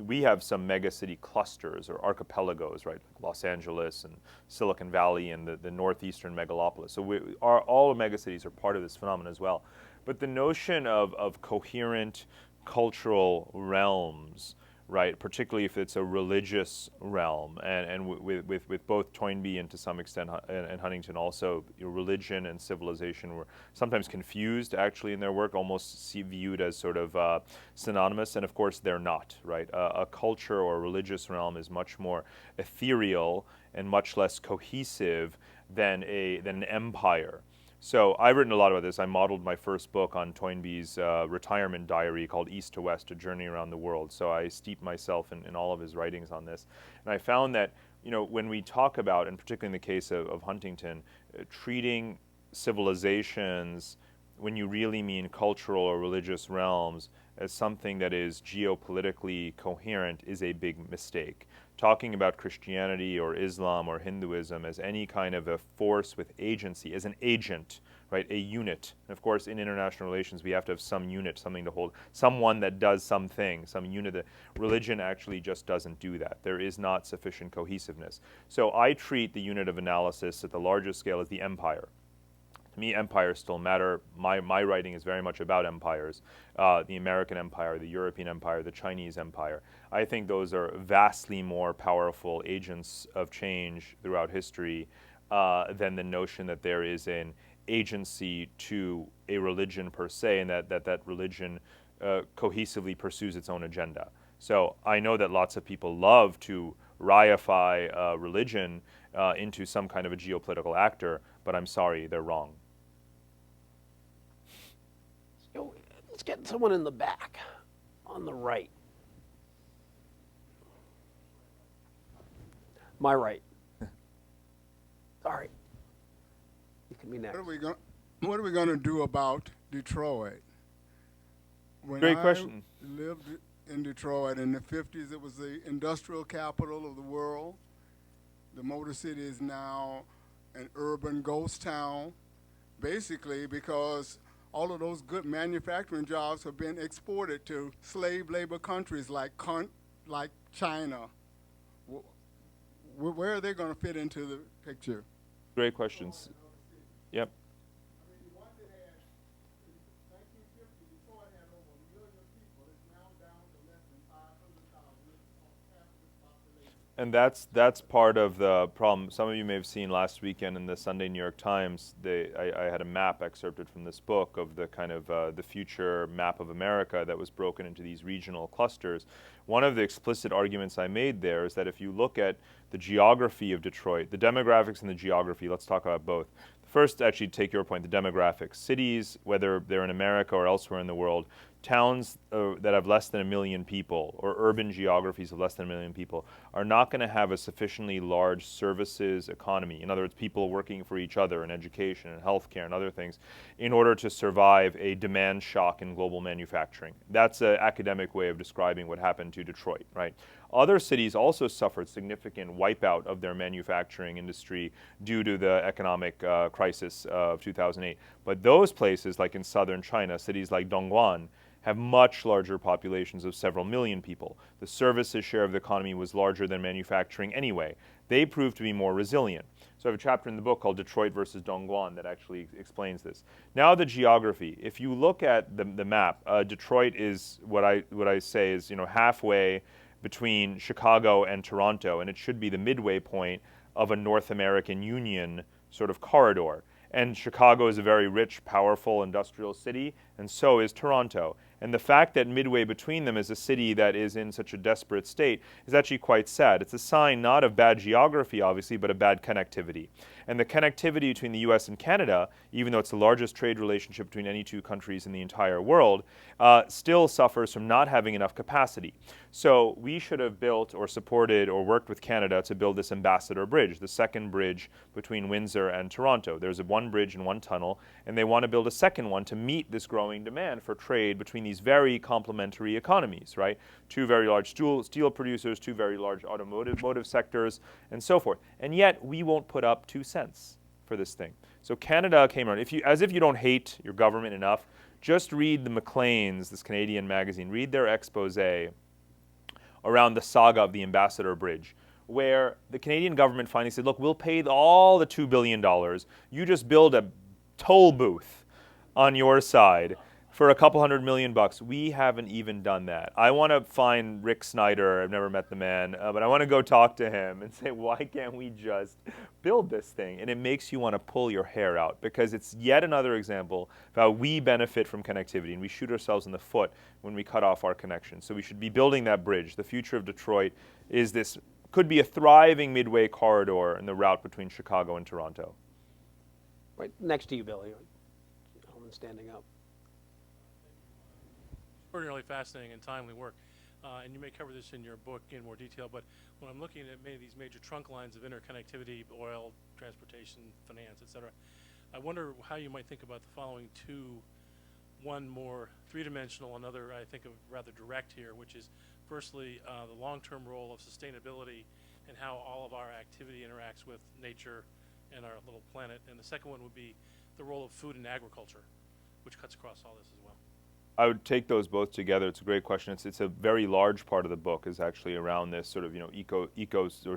we have some megacity clusters or archipelagos, right? Like Los Angeles and Silicon Valley and the northeastern megalopolis. So all megacities are part of this phenomenon as well. But the notion of coherent cultural realms, right, particularly if it's a religious realm, and with both Toynbee and to some extent and Huntington also, religion and civilization were sometimes confused actually in their work, almost viewed as sort of synonymous, and of course they're not, right? A culture or a religious realm is much more ethereal and much less cohesive than an empire. So I've written a lot about this. I modeled my first book on Toynbee's retirement diary called East to West, A Journey Around the World. So I steeped myself in all of his writings on this. And I found that, when we talk about, and particularly in the case of Huntington, treating civilizations, when you really mean cultural or religious realms, as something that is geopolitically coherent is a big mistake. Talking about Christianity or Islam or Hinduism as any kind of a force with agency, as an agent, right, a unit. And of course, in international relations, we have to have some unit, something to hold, someone that does something, some unit. That religion actually just doesn't do that. There is not sufficient cohesiveness. So I treat the unit of analysis at the largest scale as the empire. To me, empires still matter. My writing is very much about empires, the American empire, the European empire, the Chinese empire. I think those are vastly more powerful agents of change throughout history than the notion that there is an agency to a religion per se, and that religion cohesively pursues its own agenda. So I know that lots of people love to reify religion into some kind of a geopolitical actor, but I'm sorry, they're wrong. Let's get someone in the back, on the right. My right. Sorry. You can be next. What are we going to do about Detroit? When Great question. I lived in Detroit in the 50s, it was the industrial capital of the world. The Motor City is now an urban ghost town, basically because all of those good manufacturing jobs have been exported to slave labor countries like China. Where are they going to fit into the picture? Great questions. Yep. I mean, once it had, in 1950, Detroit had over 1 million people. It's now down to less than 500,000. It's half of its population. And that's part of the problem. Some of you may have seen last weekend in the Sunday New York Times, I had a map excerpted from this book of the kind of the future map of America that was broken into these regional clusters. One of the explicit arguments I made there is that if you look at the geography of Detroit, the demographics and the geography, let's talk about both. First, actually take your point, the demographics. Cities, whether they're in America or elsewhere in the world, towns that have less than 1 million people, or urban geographies of less than 1 million people, are not going to have a sufficiently large services economy. In other words, people working for each other in education and healthcare and other things, in order to survive a demand shock in global manufacturing. That's an academic way of describing what happened to Detroit, right? Other cities also suffered significant wipeout of their manufacturing industry due to the economic crisis of 2008. But those places, like in southern China, cities like Dongguan, have much larger populations of several million people. The services share of the economy was larger than manufacturing anyway. They proved to be more resilient. So I have a chapter in the book called Detroit versus Dongguan that actually explains this. Now the geography. If you look at the map, Detroit is what I say is halfway between Chicago and Toronto, and it should be the midway point of a North American Union sort of corridor. And Chicago is a very rich, powerful industrial city, and so is Toronto. And the fact that midway between them is a city that is in such a desperate state is actually quite sad. It's a sign not of bad geography, obviously, but of bad connectivity. And the connectivity between the US and Canada, even though it's the largest trade relationship between any two countries in the entire world, still suffers from not having enough capacity. So we should have built or supported or worked with Canada to build this Ambassador Bridge, the second bridge between Windsor and Toronto. There's one bridge and one tunnel, and they want to build a second one to meet this growing demand for trade between these very complementary economies, right? Two very large steel producers, two very large automotive sectors, and so forth. And yet we won't put up 2 cents for this thing. So Canada came around. As if you don't hate your government enough, just read the Maclean's, this Canadian magazine, read their expose around the saga of the Ambassador Bridge, where the Canadian government finally said, look, we'll pay all the $2 billion. You just build a toll booth on your side for a couple $100 million. We haven't even done that. I want to find Rick Snyder. I've never met the man, but I want to go talk to him and say, why can't we just build this thing? And it makes you want to pull your hair out, because it's yet another example of how we benefit from connectivity, and we shoot ourselves in the foot when we cut off our connection. So we should be building that bridge. The future of Detroit is this, could be a thriving midway corridor in the route between Chicago and Toronto. Right next to you, Billy. Gentleman standing up. Extraordinarily fascinating and timely work. And you may cover this in your book in more detail, but when I'm looking at many of these major trunk lines of interconnectivity, oil, transportation, finance, et cetera, I wonder how you might think about the following two, one more three-dimensional, another I think of rather direct here, which is firstly the long-term role of sustainability and how all of our activity interacts with nature and our little planet. And the second one would be the role of food and agriculture, which cuts across all this as well. I would take those both together. It's a great question. It's a very large part of the book is actually around this sort of ecological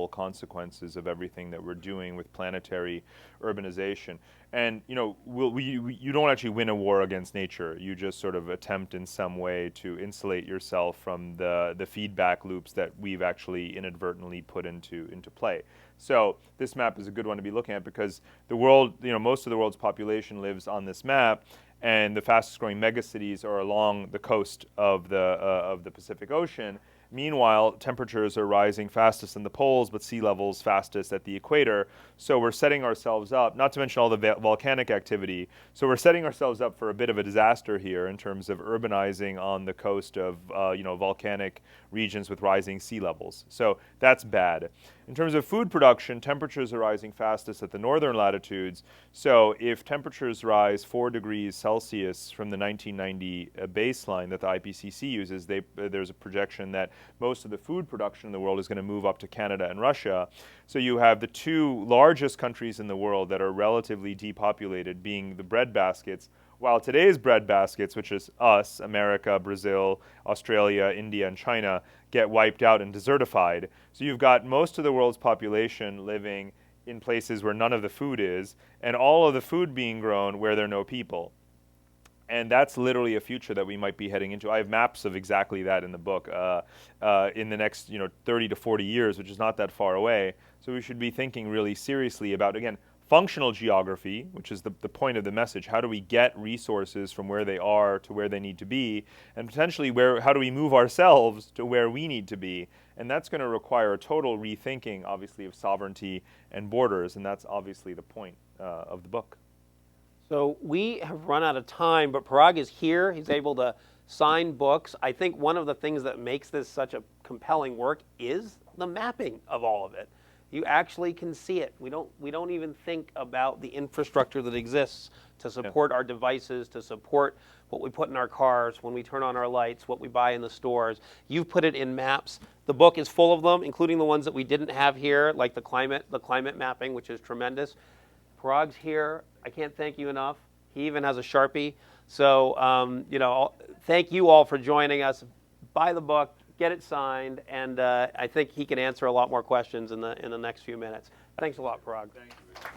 consequences of everything that we're doing with planetary urbanization. And you don't actually win a war against nature. You just sort of attempt in some way to insulate yourself from the feedback loops that we've actually inadvertently put into play. So this map is a good one to be looking at, because the world, most of the world's population lives on this map. And the fastest growing megacities are along the coast of the Pacific Ocean. Meanwhile, temperatures are rising fastest in the poles, but sea levels fastest at the equator. So we're setting ourselves up, not to mention all the volcanic activity. So we're setting ourselves up for a bit of a disaster here in terms of urbanizing on the coast of volcanic regions with rising sea levels. So that's bad. In terms of food production, temperatures are rising fastest at the northern latitudes. So if temperatures rise 4 degrees Celsius from the 1990 baseline that the IPCC uses, there's a projection that most of the food production in the world is going to move up to Canada and Russia. So you have the two largest countries in the world that are relatively depopulated being the breadbaskets, while today's breadbaskets, which is us, America, Brazil, Australia, India, and China, get wiped out and desertified. So you've got most of the world's population living in places where none of the food is, and all of the food being grown where there are no people. And that's literally a future that we might be heading into. I have maps of exactly that in the book in the next 30 to 40 years, which is not that far away. So we should be thinking really seriously about, again, functional geography, which is the point of the message. How do we get resources from where they are to where they need to be? And potentially, how do we move ourselves to where we need to be? And that's going to require a total rethinking, obviously, of sovereignty and borders. And that's obviously the point of the book. So we have run out of time, but Parag is here. He's able to sign books. I think one of the things that makes this such a compelling work is the mapping of all of it. You actually can see it. We don't even think about the infrastructure that exists to support our devices, to support what we put in our cars, when we turn on our lights, what we buy in the stores. You've put it in maps. The book is full of them, including the ones that we didn't have here, like the climate mapping, which is tremendous. Parag's here. I can't thank you enough. He even has a Sharpie. So, thank you all for joining us. Buy the book. Get it signed, and I think he can answer a lot more questions in the next few minutes. Thanks a lot, Parag. Thank you.